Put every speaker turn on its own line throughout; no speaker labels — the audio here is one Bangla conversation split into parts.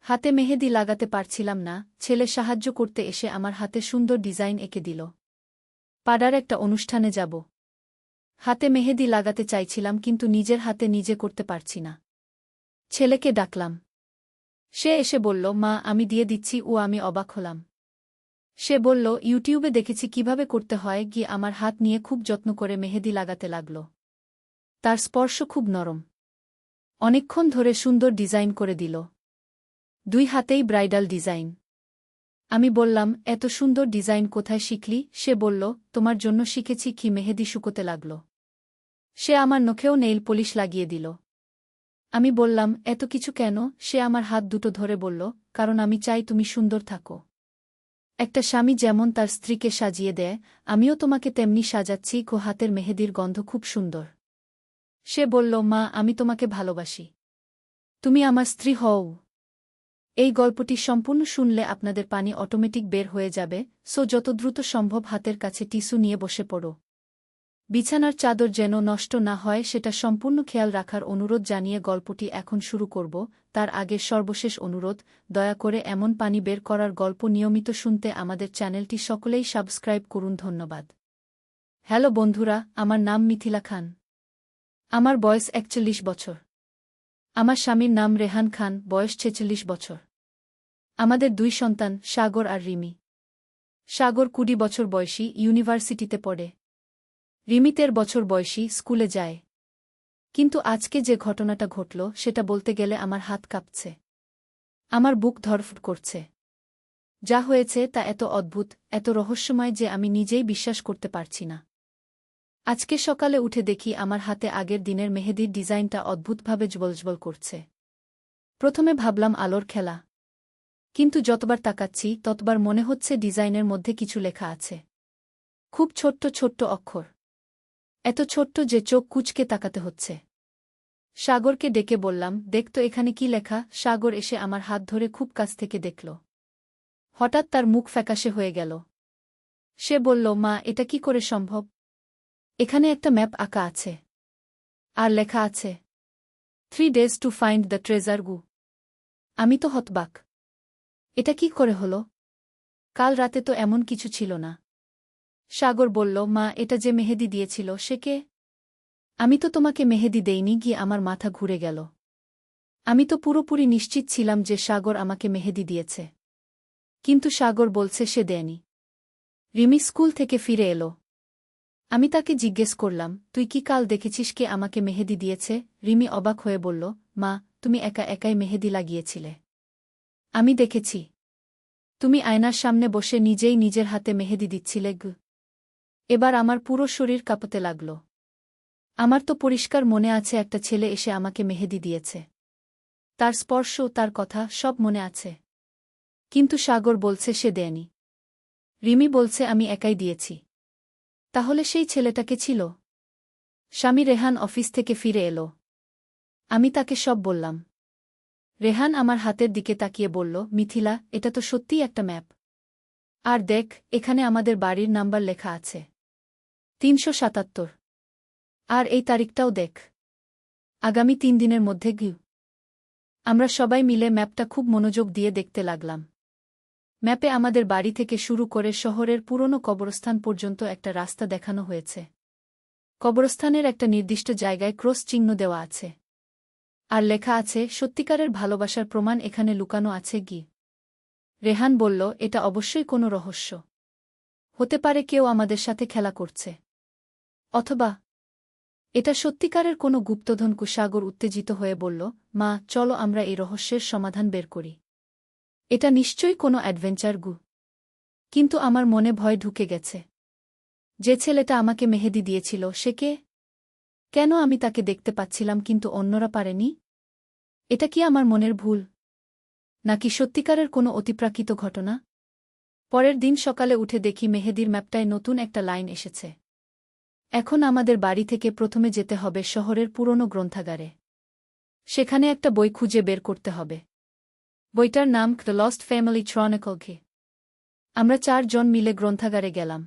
হাতে মেহেদি লাগাতে পারছিলাম না, ছেলে সাহায্য করতে এসে আমার হাতে সুন্দর ডিজাইন এঁকে দিল। পাড়ার একটা অনুষ্ঠানে যাব। হাতে মেহেদি লাগাতে চাইছিলাম কিন্তু নিজের হাতে নিজে করতে পারছি না। ছেলেকে ডাকলাম। সে এসে বলল, মা আমি দিয়ে দিচ্ছি। আমি অবাক হলাম। সে বলল, ইউটিউবে দেখেছি কিভাবে করতে হয়। গিয়ে আমার হাত নিয়ে খুব যত্ন করে মেহেদি লাগাতে লাগল। তার স্পর্শ খুব নরম। অনেকক্ষণ ধরে সুন্দর ডিজাইন করে দিল। 2 হাতেই ব্রাইডাল ডিজাইন। আমি বললাম, এত সুন্দর ডিজাইন কোথায় শিখলি? সে বলল, তোমার জন্য শিখেছি। কি মেহেদি শুকোতে লাগল। সে আমার নখেও নেইল পলিশ লাগিয়ে দিল। আমি বললাম, এত কিছু কেন? সে আমার হাত দুটো ধরে বলল, কারণ আমি চাই তুমি সুন্দর থাকো। একটা স্বামী যেমন তার স্ত্রীকে সাজিয়ে দেয়, আমিও তোমাকে তেমনি সাজাচ্ছি। হাতের মেহেদির গন্ধ খুব সুন্দর। সে বলল, মা আমি তোমাকে ভালোবাসি। তুমি আমার স্ত্রী হও। এই গল্পটি সম্পূর্ণ শুনলে আপনাদের পানি অটোমেটিক বের হয়ে যাবে, যত দ্রুত সম্ভব হাতের কাছে টিস্যু নিয়ে বসে পড়ো। বিছানার চাদর যেন নষ্ট না হয় সেটা সম্পূর্ণ খেয়াল রাখার অনুরোধ জানিয়ে গল্পটি এখন শুরু করব। তার আগে সর্বশেষ অনুরোধ, দয়া করে এমন পানি বের করার গল্প নিয়মিত শুনতে আমাদের চ্যানেলটি সকলেই সাবস্ক্রাইব করুন। ধন্যবাদ। হ্যালো বন্ধুরা, আমার নাম মিথিলা খান। আমার বয়স 41 বছর। আমার স্বামীর নাম রেহান খান, বয়স 46 বছর। আমাদের 2 সন্তান, সাগর আর রিমি। সাগর 20 বছর বয়সী, ইউনিভার্সিটিতে পড়ে। রিমি 13 বছর বয়সী, স্কুলে যায়। কিন্তু আজকে যে ঘটনাটা ঘটল সেটা বলতে গেলে আমার হাত কাঁপছে। আমার বুক ধড়ফড় করছে। যা হয়েছে তা এত অদ্ভুত, এত রহস্যময় যে আমি নিজেই বিশ্বাস করতে পারছি না। আজকে সকালে উঠে দেখি আমার হাতে আগের দিনের মেহেদির ডিজাইনটা অদ্ভুতভাবে জ্বলজ্বল করছে। প্রথমে ভাবলাম আলোর খেলা। কিন্তু যতবার তাকাচ্ছি ততবার মনে হচ্ছে ডিজাইনের মধ্যে কিছু লেখা আছে। খুব ছোট্ট ছোট্ট অক্ষর। এত ছোট্ট যে চোখ কুঁচকে তাকাতে হচ্ছে। সাগরকে ডেকে বললাম, দেখ তো এখানে কি লেখা। সাগর এসে আমার হাত ধরে খুব কাছ থেকে দেখল। হঠাৎ তার মুখ ফ্যাকাশে হয়ে গেল। সে বলল, মা এটা কি করে সম্ভব? এখানে একটা ম্যাপ আঁকা আছে। আর লেখা আছে 3 days to find the treasure গু। আমি তো হতবাক। এটা কি করে হলো? কাল রাতে তো এমন কিছু ছিল না। সাগর বলল, মা এটা যে মেহেদি দিয়েছিল সে কে? আমি তো তোমাকে মেহেদি দেইনি। গিয়ে আমার মাথা ঘুরে গেল। আমি তো পুরোপুরি নিশ্চিত ছিলাম যে সাগর আমাকে মেহেদি দিয়েছে। কিন্তু সাগর বলছে সে দেয়নি। রিমি স্কুল থেকে ফিরে এলো। আমি তাকে জিজ্ঞেস করলাম, তুই কি কাল দেখেছিস কে আমাকে মেহেদি দিয়েছে? রিমি অবাক হয়ে বলল, মা তুমি একা একাই মেহেদি লাগিয়েছিলে। আমি দেখেছি। তুমি আয়নার সামনে বসে নিজেই নিজের হাতে মেহেদি দিচ্ছিলে। এবার আমার পুরো শরীর কাঁপতে লাগল। আমার তো পরিষ্কার মনে আছে একটা ছেলে এসে আমাকে মেহেদি দিয়েছে। তার স্পর্শ, তার কথা সব মনে আছে। কিন্তু সাগর বলছে সে দেয়নি। রিমি বলছে আমি একাই দিয়েছি। তাহলে সেই ছেলেটাকে ছিল? স্বামী রেহান অফিস থেকে ফিরে এলো। আমি তাকে সব বললাম। রেহান আমার হাতের দিকে তাকিয়ে বলল, মিথিলা এটা তো সত্যিই একটা ম্যাপ। আর দেখ, এখানে আমাদের বাড়ির নাম্বার লেখা আছে 377। আর এই তারিখটাও দেখ, আগামী 3 দিনের মধ্যে গিয়ে। আমরা সবাই মিলে ম্যাপটা খুব মনোযোগ দিয়ে দেখতে লাগলাম। ম্যাপে আমাদের বাড়ি থেকে শুরু করে শহরের পুরনো কবরস্থান পর্যন্ত একটা রাস্তা দেখানো হয়েছে। কবরস্থানের একটা নির্দিষ্ট জায়গায় ক্রস চিহ্ন দেওয়া আছে। আর লেখা আছে, সত্যিকারের ভালোবাসার প্রমাণ এখানে লুকানো আছে। রেহান বলল, এটা অবশ্যই কোনো রহস্য। হতে পারে কেউ আমাদের সাথে খেলা করছে। অথবা এটা সত্যিকারের কোনো গুপ্তধন। সাগর উত্তেজিত হয়ে বলল, মা চলো আমরা এই রহস্যের সমাধান বের করি। এটা নিশ্চয়ই কোনো অ্যাডভেঞ্চার। কিন্তু আমার মনে ভয় ঢুকে গেছে। যে ছেলেটা আমাকে মেহেদি দিয়েছিল সে কে? কেন আমি তাকে দেখতে পাচ্ছিলাম কিন্তু অন্যরা পারেনি? এটা কি আমার মনের ভুল, নাকি সত্যিকারের কোনো অতিপ্রাকৃত ঘটনা? পরের দিন সকালে উঠে দেখি মেহেদির ম্যাপটায় নতুন একটা লাইন এসেছে। এখন আমাদের বাড়ি থেকে প্রথমে যেতে হবে শহরের পুরনো গ্রন্থাগারে। সেখানে একটা বই খুঁজে বের করতে হবে। বইটার নাম দ্য লস্ট ফ্যামিলি ক্রনিকল। আমরা 4 জন মিলে গ্রন্থাগারে গেলাম।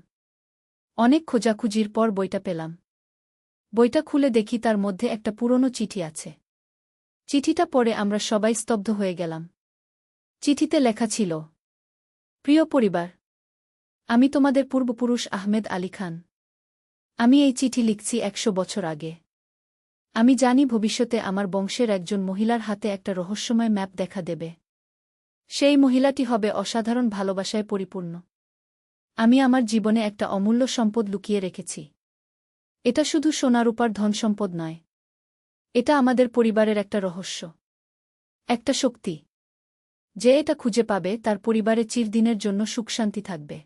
অনেক খোঁজাখুঁজির পর বইটা পেলাম। বইটা খুলে দেখি তার মধ্যে একটা পুরনো চিঠি আছে। চিঠিটা পড়ে আমরা সবাই স্তব্ধ হয়ে গেলাম। চিঠিতে লেখা ছিল, প্রিয় পরিবার, আমি তোমাদের পূর্বপুরুষ আহমেদ আলী খান। আমি এই চিঠি লিখছি ১০০ বছর আগে। আমি জানি ভবিষ্যতে আমার বংশের একজন মহিলার হাতে একটা রহস্যময় ম্যাপ দেখা দেবে। সেই মহিলাটি হবে অসাধারণ ভালোবাসায় পরিপূর্ণ। আমি আমার জীবনে একটা অমূল্য সম্পদ লুকিয়ে রেখেছি। এটা শুধু সোনারূপার ধনসম্পদ নয়। এটা আমাদের পরিবারের একটা রহস্য, একটা শক্তি। যে এটা খুঁজে পাবে তার পরিবারে চিরদিনের জন্য সুখশান্তি থাকবে।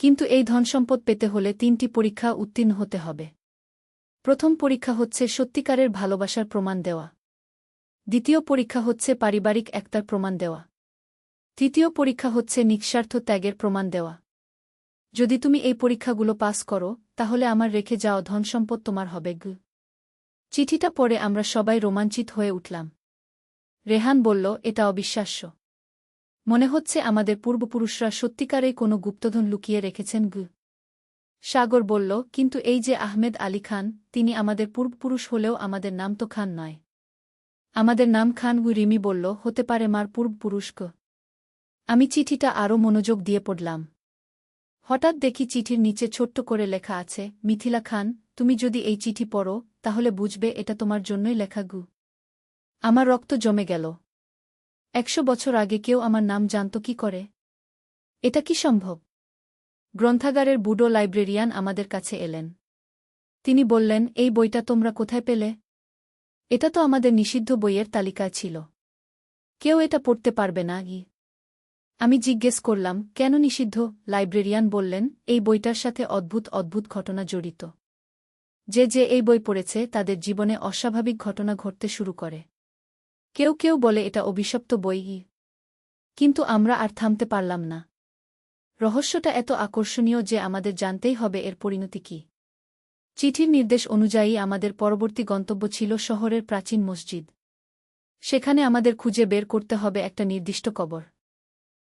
কিন্তু এই ধনসম্পদ পেতে হলে ৩টি পরীক্ষা উত্তীর্ণ হতে হবে। প্রথম পরীক্ষা হচ্ছে সত্যিকারের ভালোবাসার প্রমাণ দেওয়া। দ্বিতীয় পরীক্ষা হচ্ছে পারিবারিক একতার প্রমাণ দেওয়া। তৃতীয় পরীক্ষা হচ্ছে নিঃস্বার্থ ত্যাগের প্রমাণ দেওয়া। যদি তুমি এই পরীক্ষাগুলো পাস করো, তাহলে আমার রেখে যাওয়া ধনসম্পদ তোমার হবে। চিঠিটা পড়ে আমরা সবাই রোমাঞ্চিত হয়ে উঠলাম। রেহান বলল, এটা অবিশ্বাস্য। মনে হচ্ছে আমাদের পূর্বপুরুষরা সত্যিকারেই কোনো গুপ্তধন লুকিয়ে রেখেছেন। সাগর বলল, কিন্তু এই যে আহমেদ আলী খান, তিনি আমাদের পূর্বপুরুষ হলেও আমাদের নাম তো খান নয়। আমাদের নাম খান। রিমি বলল, হতে পারে মার পূর্বপুরুষ। আমি চিঠিটা আরও মনোযোগ দিয়ে পড়লাম। হঠাৎ দেখি চিঠির নিচে ছোট্ট করে লেখা আছে, মিথিলা খান, তুমি যদি এই চিঠি পড়ো, তাহলে বুঝবে এটা তোমার জন্যই লেখা। আমার রক্ত জমে গেল। ১০০ বছর আগে কেউ আমার নাম জানত কি করে? এটা কি সম্ভব? গ্রন্থাগারের বুড়ো লাইব্রেরিয়ান আমাদের কাছে এলেন। তিনি বললেন, এই বইটা তোমরা কোথায় পেলে? এটা তো আমাদের নিষিদ্ধ বইয়ের তালিকায় ছিল। কেউ এটা পড়তে পারবে না। আমি জিজ্ঞেস করলাম, কেন নিষিদ্ধ? লাইব্রেরিয়ান বললেন, এই বইটার সাথে অদ্ভুত অদ্ভুত ঘটনা জড়িত। যে এই বই পড়েছে তাদের জীবনে অস্বাভাবিক ঘটনা ঘটতে শুরু করে। কেউ কেউ বলে এটা অভিশপ্ত বই। কিন্তু আমরা আর থামতে পারলাম না। রহস্যটা এত আকর্ষণীয় যে আমাদের জানতেই হবে এর পরিণতি কি। চিঠির নির্দেশ অনুযায়ী আমাদের পরবর্তী গন্তব্য ছিল শহরের প্রাচীন মসজিদ। সেখানে আমাদের খুঁজে বের করতে হবে একটা নির্দিষ্ট কবর।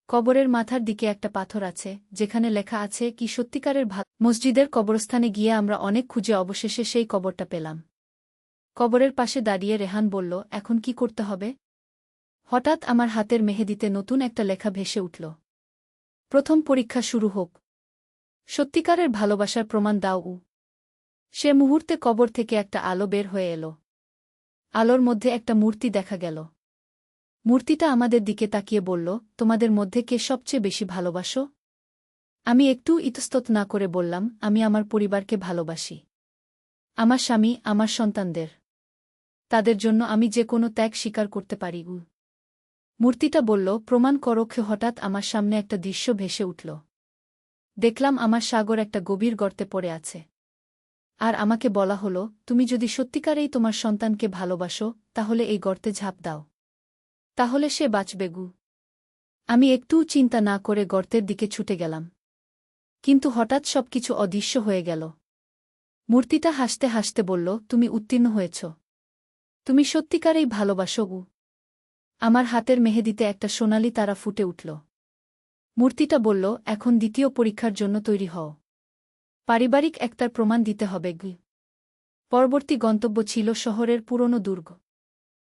কবরের মাথার দিকে একটা পাথর আছে, যেখানে লেখা আছে কি সত্যিকারের মসজিদের কবরস্থানে গিয়ে আমরা অনেক খুঁজে অবশেষে সেই কবরটা পেলাম। কবরের পাশে দাঁড়িয়ে রেহান বলল, এখন কি করতে হবে? হঠাৎ আমার হাতের মেহেদিতে নতুন একটা লেখা ভেসে উঠল। প্রথম পরীক্ষা শুরু হোক। সত্যিকারের ভালোবাসার প্রমাণ দাও। সে মুহূর্তে কবর থেকে একটা আলো বের হয়ে এলো। আলোর মধ্যে একটা মূর্তি দেখা গেল। মূর্তিটা আমাদের দিকে তাকিয়ে বলল, তোমাদের মধ্যে কে সবচেয়ে বেশি ভালোবাসো? আমি একটু ইতস্তত না করে বললাম, আমি আমার পরিবারকে ভালোবাসি। আমার স্বামী, আমার সন্তানদের। তাদের জন্য আমি যে কোনো ত্যাগ স্বীকার করতে পারি। মূর্তিটা বলল, প্রমাণ করো। হঠাৎ আমার সামনে একটা দৃশ্য ভেসে উঠল। দেখলাম আমার সাগর একটা গভীর গর্তে পড়ে আছে। আর আমাকে বলা হলো, তুমি যদি সত্যিকারেই তোমার সন্তানকে ভালোবাসো, তাহলে এই গর্তে ঝাঁপ দাও। তাহলে সে বাঁচবে। আমি একটুও চিন্তা না করে গর্তের দিকে ছুটে গেলাম। কিন্তু হঠাৎ সবকিছু অদৃশ্য হয়ে গেল। মূর্তিটা হাসতে হাসতে বলল, তুমি উত্তীর্ণ হয়েছ। তুমি সত্যিকারেই ভালোবাসো। আমার হাতের মেহেদিতে একটা সোনালি তারা ফুটে উঠল। মূর্তিটা বলল, এখন দ্বিতীয় পরীক্ষার জন্য তৈরি হও। পারিবারিক একতার প্রমাণ দিতে হবে। পরবর্তী গন্তব্য ছিল শহরের পুরনো দুর্গ।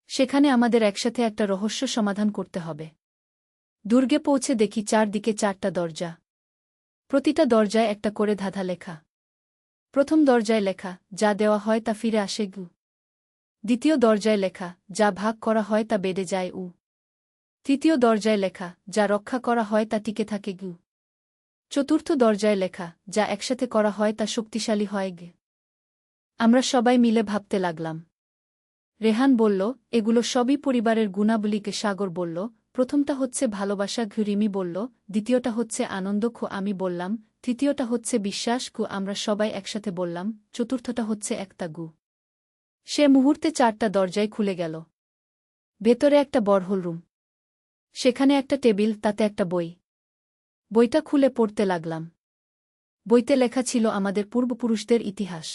সেখানে আমাদের একসাথে একটা রহস্য সমাধান করতে হবে। দুর্গে পৌঁছে দেখি চারদিকে 4টা দরজা। প্রতিটা দরজায় একটা করে ধাঁধা লেখা। প্রথম দরজায় লেখা, যা দেওয়া হয় তা ফিরে আসে। দ্বিতীয় দরজায় লেখা, যা ভাগ করা হয় তা বেড়ে যায়। তৃতীয় দরজায় লেখা, যা রক্ষা করা হয় তা টিকে থাকে। চতুর্থ দরজায় লেখা, যা একসাথে করা হয় তা শক্তিশালী হয়। আমরা সবাই মিলে ভাবতে লাগলাম। রেহান বলল, এগুলো সবই পরিবারের গুণাবলীকে। সাগর বলল, প্রথমটা হচ্ছে ভালোবাসা। রিমি বলল, দ্বিতীয়টা হচ্ছে আনন্দ। আমি বললাম, তৃতীয়টা হচ্ছে বিশ্বাস। আমরা সবাই একসাথে বললাম, চতুর্থটা হচ্ছে একতা। সে মুহূর্তে 4টা দরজায় খুলে গেল। ভেতরে একটা বড় রুম। সেখানে একটা টেবিল, তাতে একটা বই। বইটা খুলে পড়তে লাগলাম। বইতে লেখা ছিল আমাদের পূর্বপুরুষদের ইতিহাস।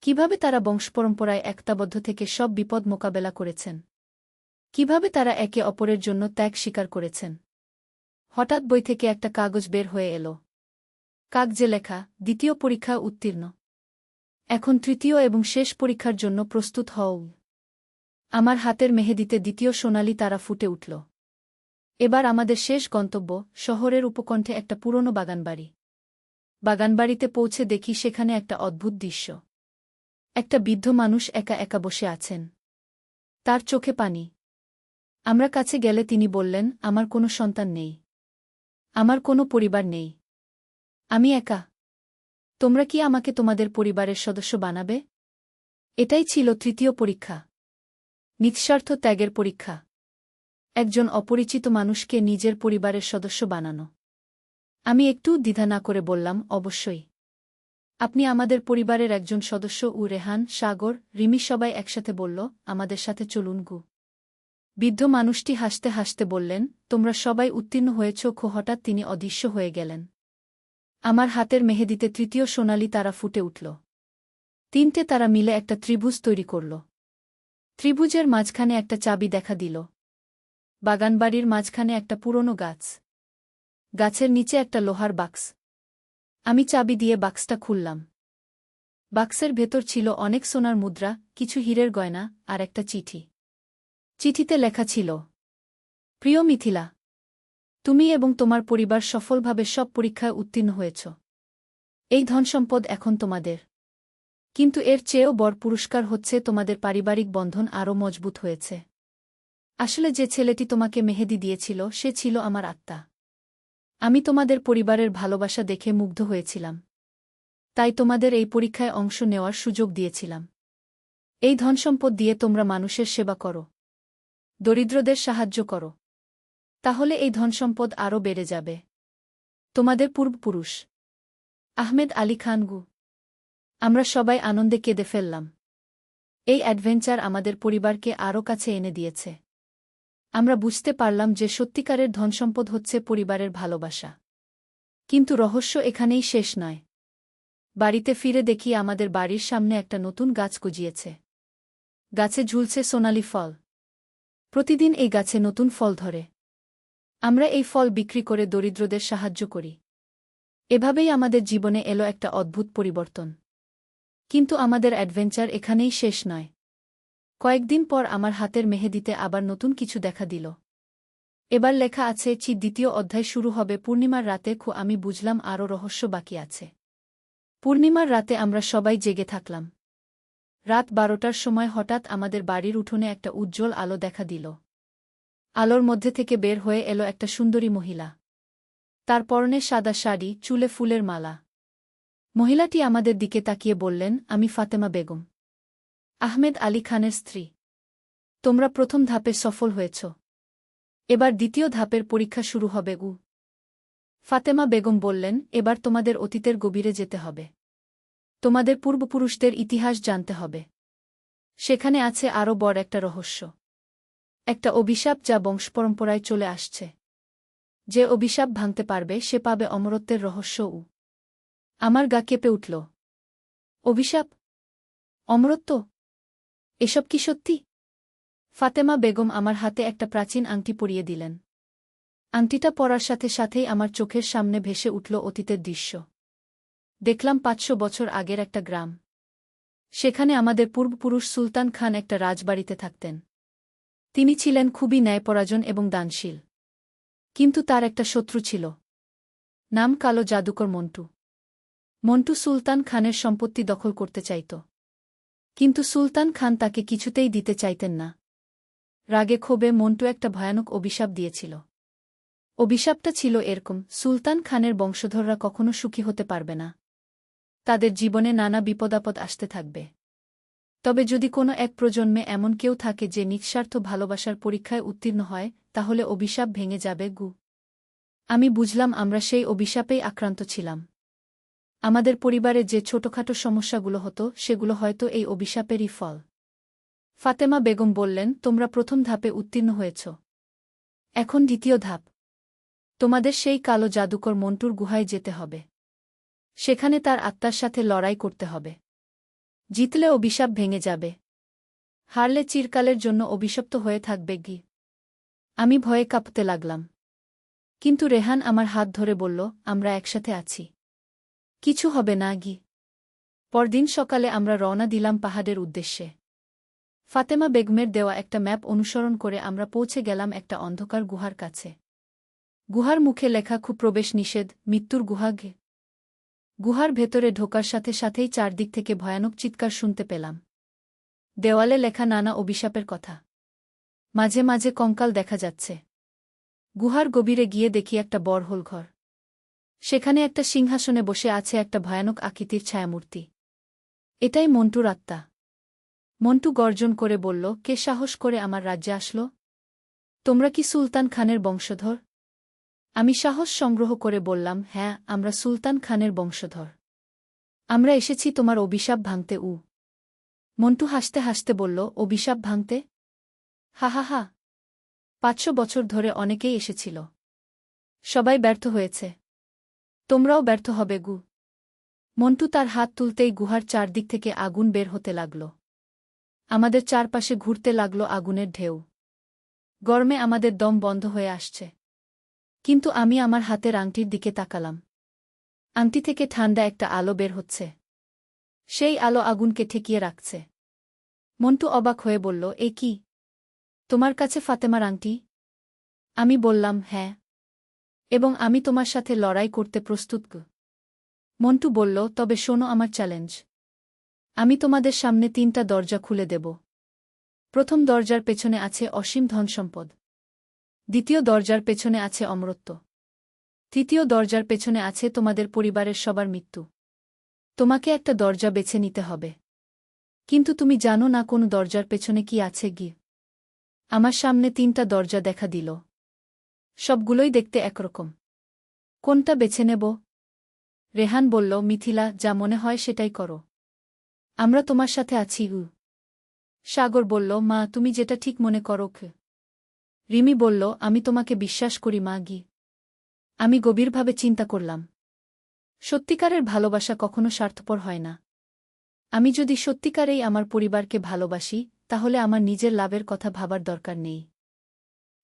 কিভাবে তারা বংশপরম্পরায় একতাবদ্ধ থেকে সব বিপদ মোকাবেলা করেছেন। কিভাবে তারা একে অপরের জন্য ত্যাগ স্বীকার করেছেন। হঠাৎ বই থেকে একটা কাগজ বের হয়ে এলো। কাগজে লেখা, দ্বিতীয় পরীক্ষা উত্তীর্ণ। এখন তৃতীয় এবং শেষ পরীক্ষার জন্য প্রস্তুত হও। আমার হাতের মেহেদিতে দ্বিতীয় সোনালি তারা ফুটে উঠল। এবার আমাদের শেষ গন্তব্য, শহরের উপকণ্ঠে একটা পুরনো বাগানবাড়ি। বাগানবাড়িতে পৌঁছে দেখি সেখানে একটা অদ্ভুত দৃশ্য। একটা বৃদ্ধ মানুষ একা একা বসে আছেন। তার চোখে পানি। আমরা কাছে গেলে তিনি বললেন, আমার কোনো সন্তান নেই। আমার কোনো পরিবার নেই। আমি একা। তোমরা কি আমাকে তোমাদের পরিবারের সদস্য বানাবে? এটাই ছিল তৃতীয় পরীক্ষা। নিঃস্বার্থ ত্যাগের পরীক্ষা। একজন অপরিচিত মানুষকে নিজের পরিবারের সদস্য বানানো। আমি একটু দ্বিধা না করে বললাম, অবশ্যই। আপনি আমাদের পরিবারের একজন সদস্য। রেহান, সাগর, রিমি সবাই একসাথে বলল, আমাদের সাথে চলুন গু। বৃদ্ধ মানুষটি হাসতে হাসতে বললেন, তোমরা সবাই উত্তীর্ণ হয়েছ। হঠাৎ তিনি অদৃশ্য হয়ে গেলেন। আমার হাতের মেহেদিতে তৃতীয় সোনালি তারা ফুটে উঠল। তিনটে তারা মিলে একটা ত্রিভুজ তৈরি করল। ত্রিভুজের মাঝখানে একটা চাবি দেখা দিল। বাগানবাড়ির মাঝখানে একটা পুরনো গাছ। গাছের নিচে একটা লোহার বাক্স। আমি চাবি দিয়ে বাক্সটা খুললাম। বাক্সের ভেতর ছিল অনেক সোনার মুদ্রা, কিছু হীরের গয়না, আর একটা চিঠি। চিঠিতে লেখা ছিল, প্রিয় মিথিলা, তুমি এবং তোমার পরিবার সফলভাবে সব পরীক্ষায় উত্তীর্ণ হয়েছ। এই ধনসম্পদ এখন তোমাদের। কিন্তু এর চেয়েও বড় পুরস্কার হচ্ছে তোমাদের পারিবারিক বন্ধন আরও মজবুত হয়েছে। আসলে যে ছেলেটি তোমাকে মেহেদি দিয়েছিল সে ছিল আমার আত্মা। আমি তোমাদের পরিবারের ভালোবাসা দেখে মুগ্ধ হয়েছিলাম। তাই তোমাদের এই পরীক্ষায় অংশ নেওয়ার সুযোগ দিয়েছিলাম। এই ধনসম্পদ দিয়ে তোমরা মানুষের সেবা করো, দরিদ্রদের সাহায্য করো। তাহলে এই ধনসম্পদ আরও বেড়ে যাবে। তোমাদের পূর্বপুরুষ। আহমেদ আলী খান গু। আমরা সবাই আনন্দে কেঁদে ফেললাম। এই অ্যাডভেঞ্চার আমাদের পরিবারকে আরও কাছে এনে দিয়েছে। আমরা বুঝতে পারলাম যে সত্যিকারের ধনসম্পদ হচ্ছে পরিবারের ভালোবাসা। কিন্তু রহস্য এখানেই শেষ নয়। বাড়িতে ফিরে দেখি আমাদের বাড়ির সামনে একটা নতুন গাছ গজিয়েছে। গাছে ঝুলছে সোনালি ফল। প্রতিদিন এই গাছে নতুন ফল ধরে। আমরা এই ফল বিক্রি করে দরিদ্রদের সাহায্য করি। এভাবেই আমাদের জীবনে এলো একটা অদ্ভুত পরিবর্তন। কিন্তু আমাদের অ্যাডভেঞ্চার এখানেই শেষ নয়। কয়েকদিন পর আমার হাতের মেহেদিতে আবার নতুন কিছু দেখা দিল। এবার লেখা আছে, দ্বিতীয় অধ্যায় শুরু হবে পূর্ণিমার রাতে। আমি বুঝলাম আরও রহস্য বাকি আছে। পূর্ণিমার রাতে আমরা সবাই জেগে থাকলাম। রাত 12টার সময় হঠাৎ আমাদের বাড়ির উঠোনে একটা উজ্জ্বল আলো দেখা দিল। আলোর মধ্যে থেকে বের হয়ে এলো একটা সুন্দরী মহিলা। তার পরনে সাদা শাড়ি, চুলে ফুলের মালা। মহিলাটি আমাদের দিকে তাকিয়ে বললেন, আমি ফাতেমা বেগম, আহমেদ আলী খানের স্ত্রী। তোমরা প্রথম ধাপে সফল হয়েছ। এবার দ্বিতীয় ধাপের পরীক্ষা শুরু হবে। ফাতেমা বেগম বললেন, এবার তোমাদের অতীতের গভীরে যেতে হবে। তোমাদের পূর্বপুরুষদের ইতিহাস জানতে হবে। সেখানে আছে আরও বড় একটা রহস্য। একটা অভিশাপ যা বংশপরম্পরায় চলে আসছে। যে অভিশাপ ভাঙতে পারবে সে পাবে অমরত্বের রহস্য। আমার গা কেঁপে উঠল। অভিশাপ? অমরত্ব? এসব কি সত্যি? ফাতেমা বেগম আমার হাতে একটা প্রাচীন আংটি পরিয়ে দিলেন। আংটিটা পরার সাথে সাথেই আমার চোখের সামনে ভেসে উঠল অতীতের দৃশ্য। দেখলাম 500 বছর আগের একটা গ্রাম। সেখানে আমাদের পূর্বপুরুষ সুলতান খান একটা রাজবাড়িতে থাকতেন। তিনি ছিলেন খুবই ন্যায়পরায়ণ এবং দানশীল। কিন্তু তার একটা শত্রু ছিল। নাম কালো জাদুকর মন্টু। মন্টু সুলতান খানের সম্পত্তি দখল করতে চাইত। কিন্তু সুলতান খান তাকে কিছুতেই দিতে চাইতেন না। রাগে ক্ষোভে মন্টু একটা ভয়ানক অভিশাপ দিয়েছিল। অভিশাপটা ছিল এরকম, সুলতান খানের বংশধররা কখনো সুখী হতে পারবে না। তাদের জীবনে নানা বিপদাপদ আসতে থাকবে। তবে যদি কোনো এক প্রজন্মে এমন কেউ থাকে যে নিঃস্বার্থ ভালোবাসার পরীক্ষায় উত্তীর্ণ হয়, তাহলে অভিশাপ ভেঙে যাবে। আমি বুঝলাম আমরা সেই অভিশাপেই আক্রান্ত ছিলাম। আমাদের পরিবারে যে ছোটখাটো সমস্যাগুলো হতো সেগুলো হয়তো এই অভিশাপেরই ফল। ফাতেমা বেগম বললেন, তোমরা প্রথম ধাপে উত্তীর্ণ হয়েছ। এখন দ্বিতীয় ধাপ। তোমাদের সেই কালো জাদুকর মন্টুর গুহায় যেতে হবে। সেখানে তার আত্মার সাথে লড়াই করতে হবে। জিতলে অভিশাপ ভেঙে যাবে। হারলে চিরকালের জন্য অভিশপ্ত হয়ে থাকবে। আমি ভয়ে কাঁপতে লাগলাম। কিন্তু রেহান আমার হাত ধরে বলল, আমরা একসাথে আছি। কিছু হবে না। পরদিন সকালে আমরা রওনা দিলাম পাহাড়ের উদ্দেশ্যে। ফাতেমা বেগমের দেওয়া একটা ম্যাপ অনুসরণ করে আমরা পৌঁছে গেলাম একটা অন্ধকার গুহার কাছে। গুহার মুখে লেখা খুব প্রবেশ নিষেধ, মৃত্যুর গুহাগে। গুহার ভেতরে ঢোকার সাথে সাথেই চারদিক থেকে ভয়ানক চিৎকার শুনতে পেলাম। দেওয়ালে লেখা নানা অভিশাপের কথা। মাঝে মাঝে কঙ্কাল দেখা যাচ্ছে। গুহার গভীরে গিয়ে দেখি একটা বড়হোল ঘর। সেখানে একটা সিংহাসনে বসে আছে একটা ভয়ানক আকৃতির ছায়ামূর্তি। এটাই মন্টুর আত্মা। মন্টু গর্জন করে বলল, কে সাহস করে আমার রাজ্যে আসলো? তোমরা কি সুলতান খানের বংশধর? আমি সাহস সংগ্রহ করে বললাম, হ্যাঁ, আমরা সুলতান খানের বংশধর। আমরা এসেছি তোমার অভিশাপ ভাঙতে। মন্টু হাসতে হাসতে বলল, অভিশাপ ভাঙতে? হা হা হা। 500 বছর ধরে অনেকেই এসেছিল। সবাই ব্যর্থ হয়েছে। তোমরাও ব্যর্থ হবে গু। মন্টু তার হাত তুলতেই গুহার চারদিক থেকে আগুন বের হতে লাগল। আমাদের চারপাশে ঘুরতে লাগল আগুনের ঢেউ। গরমে আমাদের দম বন্ধ হয়ে আসছে। কিন্তু আমি আমার হাতের আংটির দিকে তাকালাম। আংটি থেকে ঠান্ডা একটা আলো বের হচ্ছে। সেই আলো আগুনকে ঠেকিয়ে রাখছে। মন্টু অবাক হয়ে বলল, এ কি? তোমার কাছে ফাতেমার আংটি? আমি বললাম, হ্যাঁ। এবং আমি তোমার সাথে লড়াই করতে প্রস্তুত। মন্টু বলল, তবে শোনো আমার চ্যালেঞ্জ। আমি তোমাদের সামনে 3টা দরজা খুলে দেব। প্রথম দরজার পেছনে আছে অসীম ধনসম্পদ। দ্বিতীয় দরজার পেছনে আছে অমরত্ব। তৃতীয় দরজার পেছনে আছে তোমাদের পরিবারের সবার মৃত্যু। তোমাকে একটা দরজা বেছে নিতে হবে। কিন্তু তুমি জানো না কোন দরজার পেছনে কি আছে গি। আমার সামনে 3টা দরজা দেখা দিল। সবগুলোই দেখতে একরকম। কোনটা বেছে নেব? রেহান বলল, মিথিলা, যা মনে হয় সেটাই করো। আমরা তোমার সাথে আছি। সাগর বলল, মা, তুমি যেটা ঠিক মনে করো। রিমি বলল, আমি তোমাকে বিশ্বাস করি মা গি। আমি গভীরভাবে চিন্তা করলাম। সত্যিকারের ভালোবাসা কখনো স্বার্থপর হয় না। আমি যদি সত্যিকারেই আমার পরিবারকে ভালোবাসি, তাহলে আমার নিজের লাভের কথা ভাবার দরকার নেই।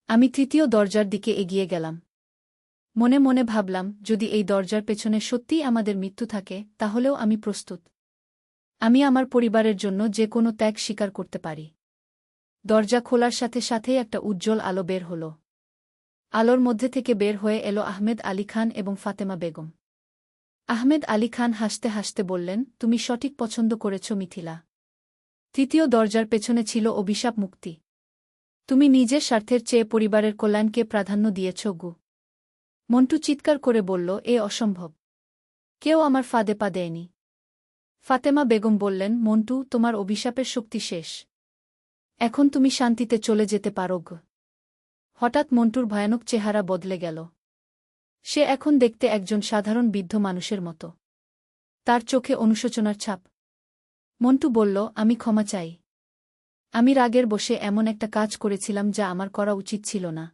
আমি তৃতীয় দরজার দিকে এগিয়ে গেলাম। মনে মনে ভাবলাম, যদি এই দরজার পেছনে সত্যিই আমাদের মৃত্যু থাকে, তাহলেও আমি প্রস্তুত। আমি আমার পরিবারের জন্য যে কোনো ত্যাগ স্বীকার করতে পারি। দরজা খোলার সাথে সাথেই একটা উজ্জ্বল আলো বের হল। আলোর মধ্যে থেকে বের হয়ে এলো আহমেদ আলী খান এবং ফাতেমা বেগম। আহমেদ আলী খান হাসতে হাসতে বললেন, তুমি সঠিক পছন্দ করেছ মিথিলা। তৃতীয় দরজার পেছনে ছিল অভিশাপ মুক্তি। তুমি নিজের স্বার্থের চেয়ে পরিবারের কল্যাণকে প্রাধান্য দিয়েছ গু। মন্টু চিৎকার করে বলল, এ অসম্ভব। কেউ আমার ফাঁদে পা দেয়নি। ফাতেমা বেগম বললেন, মন্টু, তোমার অভিশাপের শক্তি শেষ। এখন তুমি শান্তিতে চলে যেতে পারো গো। হঠাৎ মন্টুর ভয়ানক চেহারা বদলে গেল। সে এখন দেখতে একজন সাধারণ বৃদ্ধ মানুষের মতো। তার চোখে অনুশোচনার ছাপ। মন্টু বলল, আমি ক্ষমা চাই। আমি রাগের বশে এমন একটা কাজ করেছিলাম যা আমার করা উচিত ছিল না।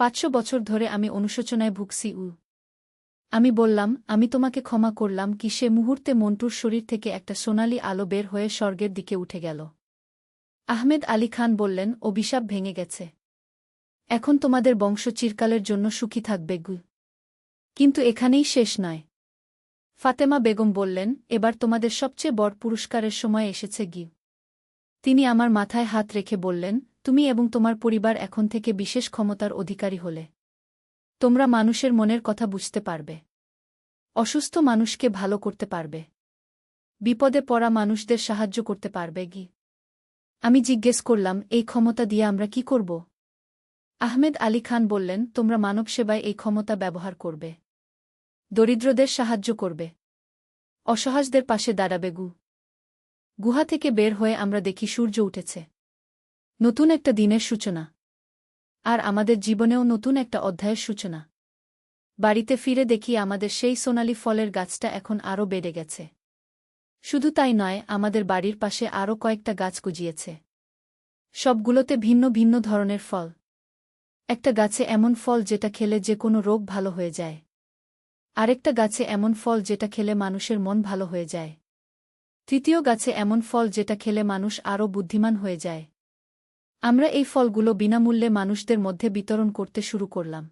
500 বছর ধরে আমি অনুশোচনায় ভুগছি। আমি বললাম, আমি তোমাকে ক্ষমা করলাম কি সে মুহূর্তে মন্টুর শরীর থেকে একটা সোনালি আলো বের হয়ে স্বর্গের দিকে উঠে গেল। আহমেদ আলী খান বললেন, অভিশাপ ভেঙে গেছে। এখন তোমাদের বংশ চিরকালের জন্য সুখী থাকবে গু। কিন্তু এখানেই শেষ নয়। ফাতেমা বেগম বললেন, এবার তোমাদের সবচেয়ে বড় পুরস্কারের সময় এসেছে গি। তিনি আমার মাথায় হাত রেখে বললেন, তুমি এবং তোমার পরিবার এখন থেকে বিশেষ ক্ষমতার অধিকারী হলে। তোমরা মানুষের মনের কথা বুঝতে পারবে। অসুস্থ মানুষকে ভালো করতে পারবে। বিপদে পড়া মানুষদের সাহায্য করতে পারবে গি। আমি জিজ্ঞেস করলাম, এই ক্ষমতা দিয়ে আমরা কি করব? আহমেদ আলী খান বললেন, তোমরা মানব সেবায় এই ক্ষমতা ব্যবহার করবে। দরিদ্রদের সাহায্য করবে। অসহায়দের পাশে দাঁড়াবে গু। গুহা থেকে বের হয়ে আমরা দেখি সূর্য উঠেছে। নতুন একটা দিনের সূচনা। আর আমাদের জীবনেও নতুন একটা অধ্যায়ের সূচনা। বাড়িতে ফিরে দেখি আমাদের সেই সোনালি ফলের গাছটা এখন আরও বেড়ে গেছে। শুধু তাই নয়, আমাদের বাড়ির পাশে আরও কয়েকটা গাছ গজিয়েছে। সবগুলোতে ভিন্ন ভিন্ন ধরনের ফল। একটা গাছে এমন ফল যেটা খেলে যে কোনো রোগ ভালো হয়ে যায়। আরেকটা গাছে এমন ফল যেটা খেলে মানুষের মন ভালো হয়ে যায়। তৃতীয় গাছে এমন ফল যেটা খেলে মানুষ আরও বুদ্ধিমান হয়ে যায়। আমরা এই ফলগুলো বিনামূল্যে মানুষদের মধ্যে বিতরণ করতে শুরু করলাম।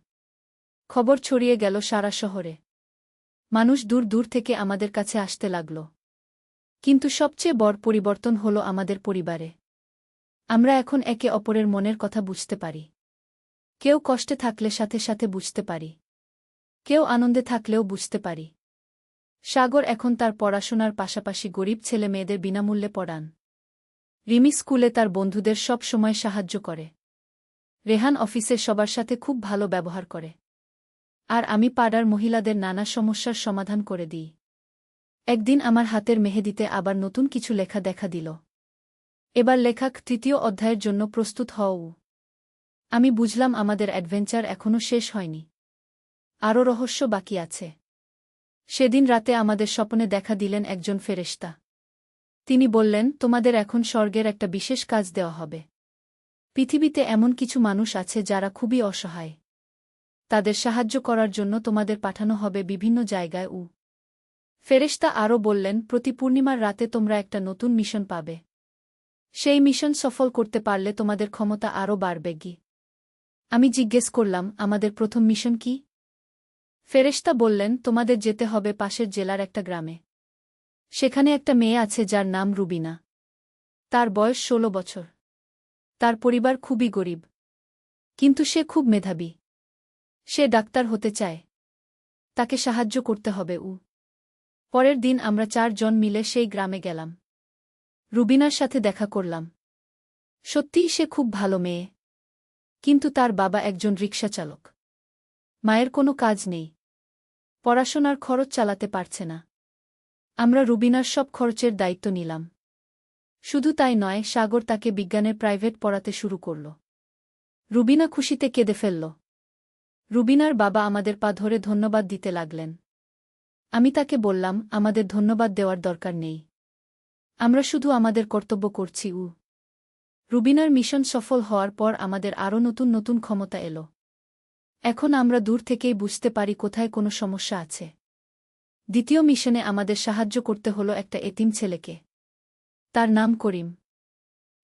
খবর ছড়িয়ে গেল সারা শহরে। মানুষ দূর দূর থেকে আমাদের কাছে আসতে লাগল। কিন্তু সবচেয়ে বড় পরিবর্তন হলো আমাদের পরিবারে। আমরা এখন একে অপরের মনের কথা বুঝতে পারি। কেউ কষ্টে থাকলে সাথে সাথে বুঝতে পারি, কেউ আনন্দে থাকলেও বুঝতে পারি। সাগর এখন তার পড়াশোনার পাশাপাশি গরিব ছেলে মেয়েদের বিনামূল্যে পড়ান। রিমি স্কুলে তার বন্ধুদের সব সময় সাহায্য করে। রেহান অফিসে সবার সাথে খুব ভালো ব্যবহার করে। আর আমি পাড়ার মহিলাদের নানা সমস্যার সমাধান করে দিই। একদিন আমার হাতের মেহেদিতে আবার নতুন কিছু লেখা দেখা দিল। এবার লেখক তৃতীয় অধ্যায়ের জন্য প্রস্তুত হও। আমি বুঝলাম আমাদের অ্যাডভেঞ্চার এখনও শেষ হয়নি, আরও রহস্য বাকি আছে। সেদিন রাতে আমাদের স্বপ্নে দেখা দিলেন একজন ফেরেশতা। তিনি বললেন, তোমাদের এখন স্বর্গের একটা বিশেষ কাজ দেওয়া হবে। পৃথিবীতে এমন কিছু মানুষ আছে যারা খুবই অসহায়। তাদের সাহায্য করার জন্য তোমাদের পাঠানো হবে বিভিন্ন জায়গায়। ফেরেশতা আরও বললেন, প্রতি পূর্ণিমার রাতে তোমরা একটা নতুন মিশন পাবে। সেই মিশন সফল করতে পারলে তোমাদের ক্ষমতা আরও বাড়বে। আমি জিজ্ঞেস করলাম, আমাদের প্রথম মিশন কি? ফেরেশতা বললেন, তোমাদের যেতে হবে পাশের জেলার একটা গ্রামে। সেখানে একটা মেয়ে আছে যার নাম রুবিনা। তার বয়স 16 বছর। তার পরিবার খুবই গরিব, কিন্তু সে খুব মেধাবী। সে ডাক্তার হতে চায়। তাকে সাহায্য করতে হবে। পরের দিন আমরা 4 জন মিলে সেই গ্রামে গেলাম। রুবিনার সাথে দেখা করলাম। সত্যিই সে খুব ভালো মেয়ে, কিন্তু তার বাবা একজন রিকশা চালক। মায়ের কোনো কাজ নেই, পড়াশোনার খরচ চালাতে পারছে না। আমরা রুবিনার সব খরচের দায়িত্ব নিলাম। শুধু তাই নয়, সাগর তাকে বিজ্ঞানের প্রাইভেট পড়াতে শুরু করল। রুবিনা খুশিতে কেঁদে ফেলল। রুবিনার বাবা আমাদের পা ধরে ধন্যবাদ দিতে লাগলেন। আমি তাকে বললাম, আমাদের ধন্যবাদ দেওয়ার দরকার নেই, আমরা শুধু আমাদের কর্তব্য করছি। রুবিনার মিশন সফল হওয়ার পর আমাদের আরও নতুন নতুন ক্ষমতা এলো। এখন আমরা দূর থেকেই বুঝতে পারি কোথায় কোনো সমস্যা আছে। দ্বিতীয় মিশনে আমাদের সাহায্য করতে হলো একটা এতিম ছেলেকে। তার নাম করিম,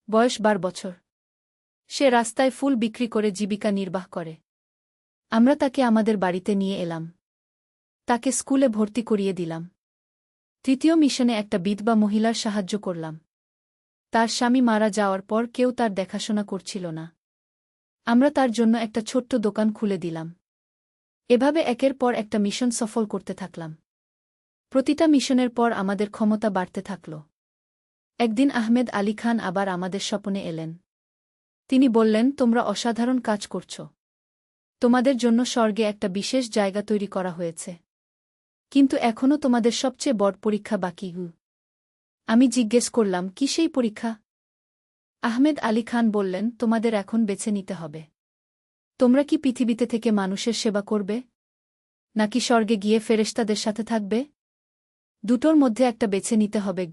বয়স 12 বছর। সে রাস্তায় ফুল বিক্রি করে জীবিকা নির্বাহ করে। আমরা তাকে আমাদের বাড়িতে নিয়ে এলাম। তাকে স্কুলে ভর্তি করিয়ে দিলাম। তৃতীয় মিশনে একটা বিধবা মহিলার সাহায্য করলাম। তার স্বামী মারা যাওয়ার পর কেউ তার দেখাশোনা করছিল না। আমরা তার জন্য একটা ছোট্ট দোকান খুলে দিলাম। এভাবে একের পর একটা মিশন সফল করতে থাকলাম। প্রতিটা মিশনের পর আমাদের ক্ষমতা বাড়তে থাকল। একদিন আহমেদ আলী খান আবার আমাদের স্বপ্নে এলেন। তিনি বললেন, তোমরা অসাধারণ কাজ করছ। তোমাদের জন্য স্বর্গে একটা বিশেষ জায়গা তৈরি করা হয়েছে। কিন্তু এখনও তোমাদের সবচেয়ে বড় পরীক্ষা বাকি। আমি জিজ্ঞেস করলাম, কি সেই পরীক্ষা? আহমেদ আলী খান বললেন, তোমাদের এখন বেছে নিতে হবে। তোমরা কি পৃথিবীতে থেকে মানুষের সেবা করবে, নাকি স্বর্গে গিয়ে ফেরেশতাদের সাথে থাকবে? দুটোর মধ্যে একটা বেছে নিতে হবে।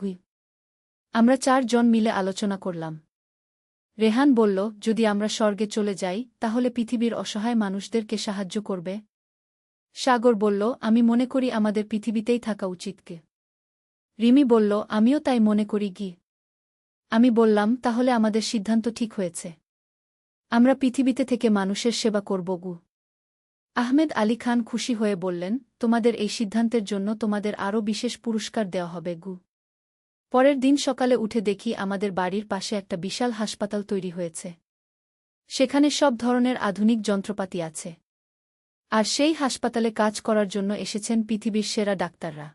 আমরা 4 জন মিলে আলোচনা করলাম। রেহান বলল, যদি আমরা স্বর্গে চলে যাই তাহলে পৃথিবীর অসহায় মানুষদেরকে সাহায্য করবে। সাগর বলল, আমি মনে করি আমাদের পৃথিবীতেই থাকা উচিত। রিমি বলল, আমিও তাই মনে করি। আমি বললাম, তাহলে আমাদের সিদ্ধান্ত ঠিক হয়েছে। আমরা পৃথিবীতে থেকে মানুষের সেবা করব। আহমেদ আলী খান খুশি হয়ে বললেন, তোমাদের এই সিদ্ধান্তের জন্য তোমাদের আরও বিশেষ পুরস্কার দেওয়া হবে। পরের দিন সকালে উঠে দেখি আমাদের বাড়ির পাশে একটা বিশাল হাসপাতাল তৈরি হয়েছে। সেখানে সব ধরনের আধুনিক যন্ত্রপাতি আছে। আর সেই হাসপাতালে কাজ করার জন্য এসেছেন পৃথিবীর সেরা ডাক্তাররা।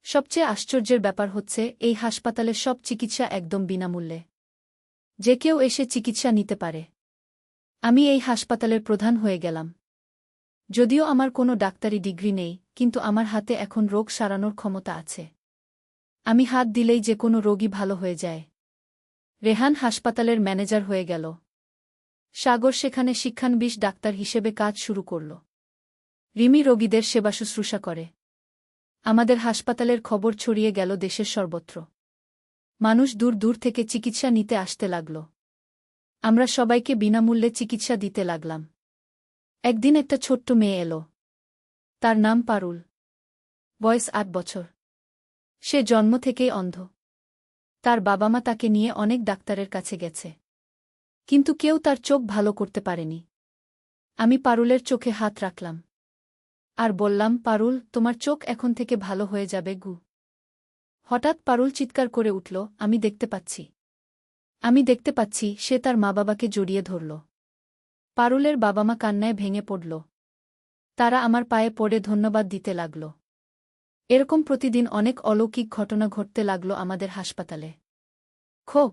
সবচেয়ে আশ্চর্যের ব্যাপার হচ্ছে, এই হাসপাতালের সব চিকিৎসা একদম বিনামূল্যে। যে কেউ এসে চিকিৎসা নিতে পারে। আমি এই হাসপাতালের প্রধান হয়ে গেলাম। যদিও আমার কোনো ডাক্তারি ডিগ্রি নেই, কিন্তু আমার হাতে এখন রোগ সারানোর ক্ষমতা আছে। আমি হাত দিলেই যে কোনো রোগী ভালো হয়ে যায়। রেহান হাসপাতালের ম্যানেজার হয়ে গেল। সাগর সেখানে শিক্ষানবিশ ডাক্তার হিসেবে কাজ শুরু করল। রিমি রোগীদের সেবা শুশ্রূষা করে। আমাদের হাসপাতালের খবর ছড়িয়ে গেল দেশের সর্বত্র। মানুষ দূর দূর থেকে চিকিৎসা নিতে আসতে লাগল। আমরা সবাইকে বিনামূল্যে চিকিৎসা দিতে লাগলাম। একদিন একটা ছোট্ট মেয়ে এলো। তার নাম পারুল। বয়স 8 বছর। সে জন্ম থেকেই অন্ধ। তার বাবা মা তাকে নিয়ে অনেক ডাক্তারের কাছে গেছে, কিন্তু কেউ তার চোখ ভালো করতে পারেনি। আমি পারুলের চোখে হাত রাখলাম আর বললাম, পারুল, তোমার চোখ এখন থেকে ভালো হয়ে যাবে। হঠাৎ পারুল চিৎকার করে উঠল, আমি দেখতে পাচ্ছি, আমি দেখতে পাচ্ছি। সে তার মা বাবাকে জড়িয়ে ধরল। পারুলের বাবা-মা কান্নায় ভেঙে পড়ল। তারা আমার পায়ে পড়ে ধন্যবাদ দিতে লাগল। এরকম প্রতিদিন অনেক অলৌকিক ঘটনা ঘটতে লাগল আমাদের হাসপাতালে। খো